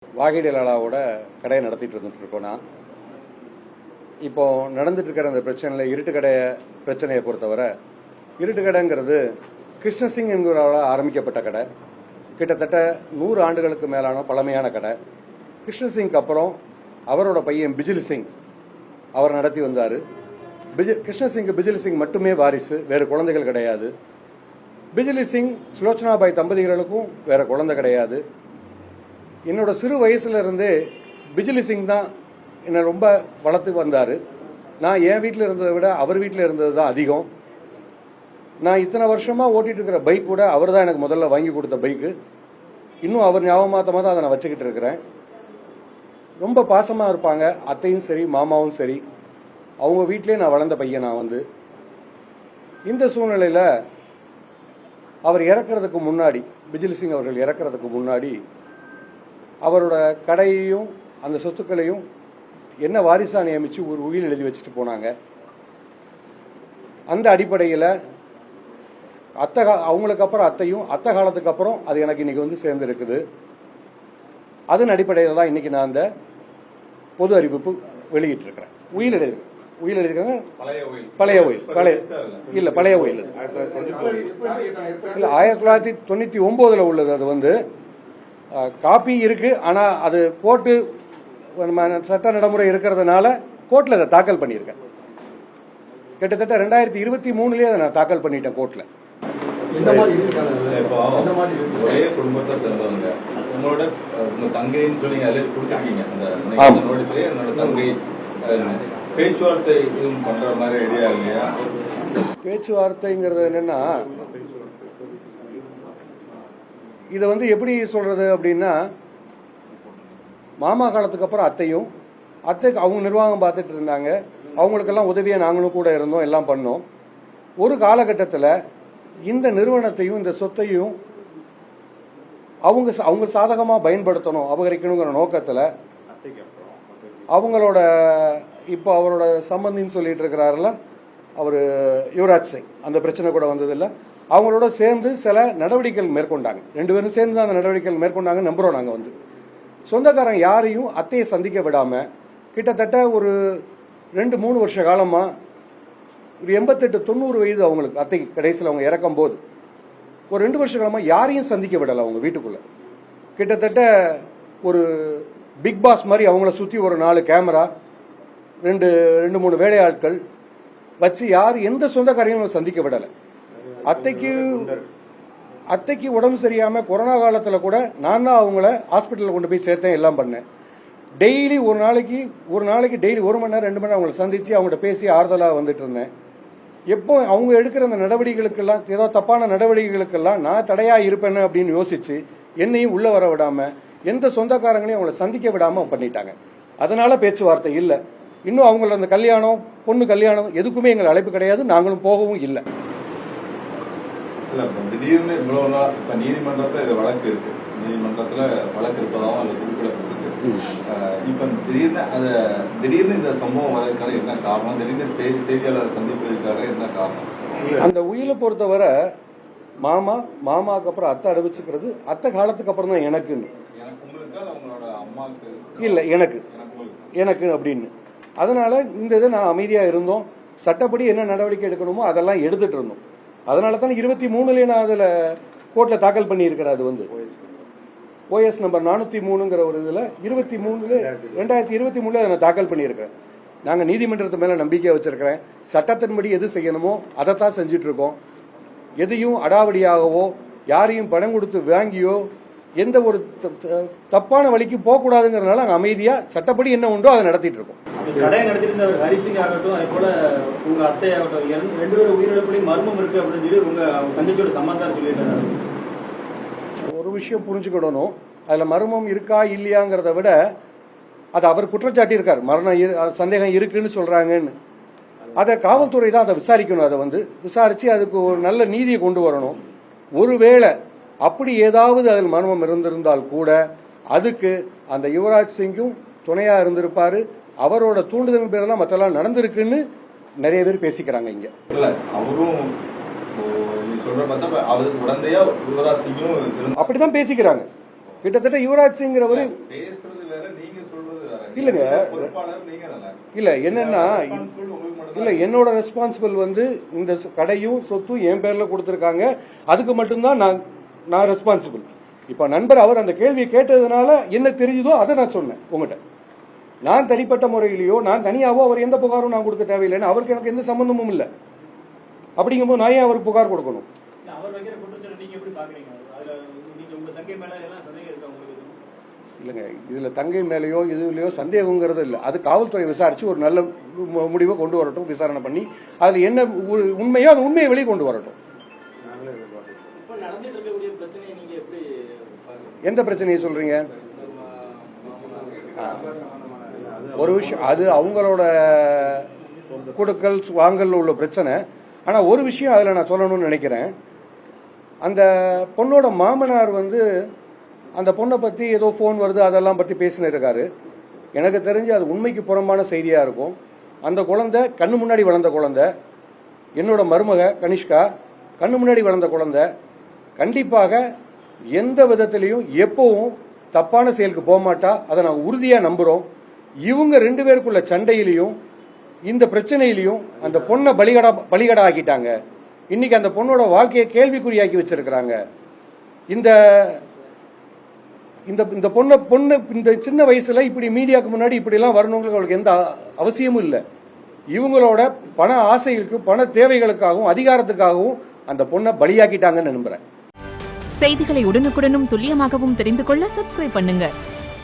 வாகிடலாவோட கடையை நடத்திட்டு இருந்துட்டு இருக்கோம். நான் இப்போ நடந்துட்டு இருக்கிற அந்த பிரச்சனையில் இருட்டு கடை பிரச்சனையை பொறுத்தவரை, இருட்டு கடைங்கிறது கிருஷ்ணசிங் என்கிறவரால் ஆரம்பிக்கப்பட்ட கடை. கிட்டத்தட்ட 100 ஆண்டுகளுக்கு மேலான பழமையான கடை. கிருஷ்ணசிங்க்கு அப்புறம் அவரோட பையன் பிஜிலி சிங் அவர் நடத்தி வந்தார். கிருஷ்ணசிங் பிஜிலி சிங் மட்டுமே வாரிசு, வேறு குழந்தைகள் கிடையாது. பிஜிலி சிங் சுலோச்சனாபாய் தம்பதிகளுக்கும் வேற குழந்தை கிடையாது. என்னோட சிறு வயசுல இருந்தே பிஜிலி சிங் தான் என்னை ரொம்ப வளர்த்து வந்தார். நான் என் வீட்டில் இருந்ததை விட அவர் வீட்டில் இருந்தது தான் அதிகம். நான் இத்தனை வருஷமாக ஓட்டிகிட்டு இருக்கிற பைக் கூட அவர் தான் எனக்கு முதல்ல வாங்கி கொடுத்த பைக்கு. இன்னும் அவர் ஞாபகமாத்தமாக தான் அதை நான் வச்சுக்கிட்டு இருக்கிறேன். ரொம்ப பாசமாக இருப்பாங்க, அத்தையும் சரி மாமாவும் சரி. அவங்க வீட்டிலே நான் வளர்ந்த பையன். நான் இந்த சூழ்நிலையில் அவர் இறக்கிறதுக்கு முன்னாடி, பிஜிலி சிங் அவர்கள் இறக்கிறதுக்கு முன்னாடி அவரோட கடையையும் அந்த சொத்துக்களையும் என்ன வாரிசா நியமித்து ஒரு உயில் எழுதி வச்சுட்டு போனாங்க. அந்த அடிப்படையில் அவங்களுக்கு அப்புறம் அத்தையும், அத்தை காலத்துக்கு அப்புறம் அது எனக்கு இன்னைக்கு சேர்ந்து இருக்குது. அதன் அடிப்படையில் தான் இன்னைக்கு நான் அந்த பொது அறிவிப்பு வெளியிட்டு இருக்கிறேன். உயில் எழுதிருக்காங்க. பழைய உயில் இல்ல, பழைய உயில் இல்ல, 1999 உள்ளது. அது காப்பி இருக்கு. ஆனா அது கோர்ட்டு சட்ட நடைமுறை இருக்கிறதுனால கோர்ட்ல அதை தாக்கல் பண்ணியிருக்கேன். கிட்டத்தட்ட 2023 அதை நான் தாக்கல் பண்ணிட்டேன் கோர்ட்ல. ஒரே குடும்பத்தை சேர்ந்தவங்க உங்களோட தங்கைன்னு சொல்லி அதில் கொடுத்துருக்கீங்க. என்னோட தங்கை பேச்சுவார்த்தை இதுவும் பண்ற மாதிரி ஐடியா இல்லையா? பேச்சுவார்த்தைங்கிறது என்னன்னா, இதை எப்படி சொல்றது அப்படின்னா, மாமா காலத்துக்கு அப்புறம் அத்தைக்கு அவங்க நிர்வாகம் பார்த்துட்டு இருந்தாங்க. அவங்களுக்கெல்லாம் உதவியாக நாங்களும் கூட இருந்தோம், எல்லாம் பண்ணோம். ஒரு காலகட்டத்தில் இந்த நிறுவனத்தையும் இந்த சொத்தையும் அவங்க சாதகமாக பயன்படுத்தணும், அபகரிக்கணுங்கிற நோக்கத்தில் அவங்களோட இப்போ அவரோட சம்பந்தின்னு சொல்லிட்டு இருக்கிறாருல அவர் யுவராஜ் சிங், அந்த பிரச்சனை கூட வந்ததில்லை. அவங்களோட சேர்ந்து சில நடவடிக்கைகள் மேற்கொண்டாங்க. 2 பேரும் சேர்ந்து தான் அந்த நடவடிக்கைகள் மேற்கொண்டாங்க நம்புறோம். நாங்கள் சொந்தக்காரங்க யாரையும் அத்தையை சந்திக்க விடாம கிட்டத்தட்ட ஒரு 2-3 வருஷ காலமா, ஒரு 88-90 வயது அவங்களுக்கு, அத்தைக்கு கடைசியில் அவங்க இறக்கும் போது ஒரு 2 வருஷ காலமா யாரையும் சந்திக்க விடலை. அவங்க வீட்டுக்குள்ள கிட்டத்தட்ட ஒரு பிக் பாஸ் மாதிரி அவங்கள சுற்றி ஒரு 4 கேமரா, 2-3 வேலையாட்கள் வச்சு எந்த சொந்தக்காரையும் சந்திக்க விடலை. அத்தைக்கு உடம்பு சரியாம கொரோனா காலத்தில் கூட நான் தான் அவங்கள ஹாஸ்பிட்டலில் கொண்டு போய் சேர்த்தேன், எல்லாம் பண்ணேன். டெய்லி ஒரு நாளைக்கு டெய்லி 1 மணி நேரம் 2 மணி நேரம் அவங்களை சந்திச்சு அவங்கள்ட்ட பேசி ஆறுதலாக வந்துட்டு இருந்தேன். எப்போ அவங்க எடுக்கிற அந்த நடவடிக்கைகளுக்கெல்லாம், ஏதோ தப்பான நடவடிக்கைகளுக்கெல்லாம் நான் தடையா இருப்பேன்னு அப்படின்னு யோசிச்சு என்னையும் உள்ள வர விடாம, எந்த சொந்தக்காரங்களையும் அவங்களை சந்திக்க விடாம பண்ணிட்டாங்க. அதனால பேச்சுவார்த்தை இல்லை. இன்னும் அவங்கள அந்த கல்யாணம், பொண்ணு கல்யாணம் எதுக்குமே எங்கள் அழைப்பு கிடையாது, நாங்களும் போகவும் இல்லை. திடீர்னு இவ்வளவு நாள் இப்ப நீதிமன்றத்துல இது வழக்கு இருக்கு, நீதிமன்றத்துல வழக்கு இருப்பதாகவும் அது குறிப்பிடப்பட்டிருக்கு. இப்ப திடீர்னு இந்த சம்பவம் வர்றதுக்கான என்ன காரணம்? திடீர்னு செய்தியாளர் சந்திப்பதற்காக என்ன காரணம்? அந்த உயிரை பொறுத்தவரை மாமாக்கு அப்புறம் அத்தை அறிவிச்சுக்கிறது அத்தை காலத்துக்கு அப்புறம் தான் எனக்குன்னு இல்லை, எனக்கு அப்படின்னு. அதனால இந்த இதை நான் அமைதியா இருந்தோம். சட்டப்படி என்ன நடவடிக்கை எடுக்கணுமோ அதெல்லாம் எடுத்துட்டு இருந்தோம். அதனால தான் 23 நான் அதுல கோர்ட்ல தாக்கல் பண்ணியிருக்கிறேன். அது OS நம்பர் 403ங்கிற ஒரு இதுல 2023 அதை நான் தாக்கல் பண்ணியிருக்கிறேன். நாங்க நீதிமன்றத்து மேல நம்பிக்கை வச்சிருக்கிறேன். சட்டத்தின்படி எது செய்யணுமோ அதைத்தான் செஞ்சுட்டு இருக்கோம். எதையும் அடாவடியாகவோ யாரையும் பணம் கொடுத்து வாங்கியோ எந்த ஒரு தப்பான வழிக்கு போகக்கூடாதுங்கிறதுனால நாங்கள் அமைதியா சட்டப்படி என்ன உண்டோ அதை நடத்திட்டு இருக்கோம். கடை நடத்திருந்தவர் ஹரிசிங் ஆகட்டும், அதே போல உங்க அத்தை ஆகட்டும், 2 பேரும் உயிரிழப்புலையும் மர்மம் இருக்கு அப்படின்னு சொல்லி உங்க தங்கச்சியோட சம்பந்தம் சொல்லியிருக்காரு. ஒரு விஷயம் புரிஞ்சுக்கிடணும், அதுல மர்மம் இருக்கா இல்லையாங்கிறத விட அது அவர் குற்றச்சாட்டி இருக்கார், மரண சந்தேகம் இருக்குன்னு சொல்றாங்கன்னு. அதை காவல்துறை தான் அதை விசாரிக்கணும். அதை விசாரிச்சு அதுக்கு ஒரு நல்ல நீதியை கொண்டு வரணும். ஒருவேளை அப்படி ஏதாவது அதில் மர்மம் இருந்திருந்தால் கூட அதுக்கு அந்த யுவராஜ் சிங்கும் துணையா இருந்திருப்பாரு. அவரோட தூண்டுதல் பேர் தான் மற்றெல்லாம் நடந்திருக்குன்னு நிறைய பேர் பேசிக்கிறாங்க. இங்க அப்படிதான் பேசிக்கிறாங்க. கிட்டத்தட்ட யுவராஜ் சிங்கிறவரு பேசுறது வேற, நீங்க சொல்றது வேற. இல்லைங்க. பொறுப்பாளர் நீங்க தானே. இல்ல என்னன்னா Responsible உங்களுக்கு மட்டும் இல்ல என்னோட ரெஸ்பான்சிபிள் வந்து இந்த கடையும் சொத்தும் என் பேர்ல கொடுத்துருக்காங்க, அதுக்கு மட்டும்தான் நான் ரெஸ்பான்சிபிள். இப்ப நண்பர் அவர் அந்த கேள்வியை கேட்டதுனால என்ன தெரியுதோ அதை நான் சொன்னேன் உங்ககிட்ட. நான் தனிப்பட்ட முறையிலேயோ நான் தனியாவோ அவர் எந்த புகாரும் நான் கொடுக்க தேவையில்லைன்னு அவருக்கு எனக்கு எந்த சம்பந்தமும் இல்லை. அப்படிங்கும்போது நான் ஏன் அவருக்கு புகார் கொடுக்கணும்? அவர் வைக்கிற குற்றச்சாட்டு நீங்க எப்படி பாக்குறீங்க? அதுல நீங்க உங்க தங்கை மேல எல்லாம் சந்தேகம் இருக்கா உங்களுக்கு? இல்லைங்க, இதுல தங்கை மேலேயோ இதுலயோ சந்தேகங்கிறது இல்லை. அது காவல்துறை விசாரிச்சு ஒரு நல்ல முடிவை கொண்டு வரட்டும், விசாரணை பண்ணி அதுல என்ன உண்மையோ அந்த உண்மையை வெளியே கொண்டு வரட்டும். இப்ப நடந்துட்டு இருக்கக்கூடிய பிரச்சனையை நீங்க எப்படி பாக்குறீங்க? எந்த பிரச்சனையை சொல்றீங்க? ஒரு விஷயம் அது அவங்களோட கொடுக்கல் வாங்கல் உள்ள பிரச்சனை. ஆனா ஒரு விஷயம் அதுல நான் சொல்லணும்னு நினைக்கிறேன். அந்த பொண்ணோட மாமனார் வந்து அந்த பொண்ணை பத்தி ஏதோ போன் வருது அதெல்லாம் பத்தி பேசினு இருக்காரு. எனக்கு தெரிஞ்சு அது உண்மைக்கு புறம்பான செய்தியா இருக்கும். அந்த குழந்தை கண்ணு முன்னாடி வளர்ந்த குழந்தை, என்னோட மருமக கனிஷ்கா கண்ணு முன்னாடி வளர்ந்த குழந்தை. கண்டிப்பாக எந்த விதத்திலையும் எப்பவும் தப்பான செயலுக்கு போக மாட்டா, அதை நான் உறுதியா நம்புறோம். இவங்க 2 பேருக்குள்ள சண்டையிலையும் இந்த பிரச்சனையிலையும் அந்த பொண்ணை பலிகடா ஆக்கிட்டாங்க. இன்னைக்கு அந்த பொண்ணோட வாழ்க்கையை கேள்விக்குறியாக்கி வச்சிருக்கிறாங்க. இந்த இந்த பொண்ணு இந்த சின்ன வயசுல இப்படி மீடியாவுக்கு முன்னாடி இப்படி எல்லாம் வரணுங்களுக்கு அவளுக்கு எந்த அவசியமும் இல்லை. இவங்களோட பண ஆசைகளுக்கு பண தேவைகளுக்காகவும் அதிகாரத்துக்காகவும் அந்த பொண்ணை பலியாக்கிட்டாங்கன்னு நம்புறேன். செய்திகளை உடனுக்குடனும் துல்லியமாகவும் தெரிந்து கொள்ள சப்ஸ்கிரைப் பண்ணுங்க.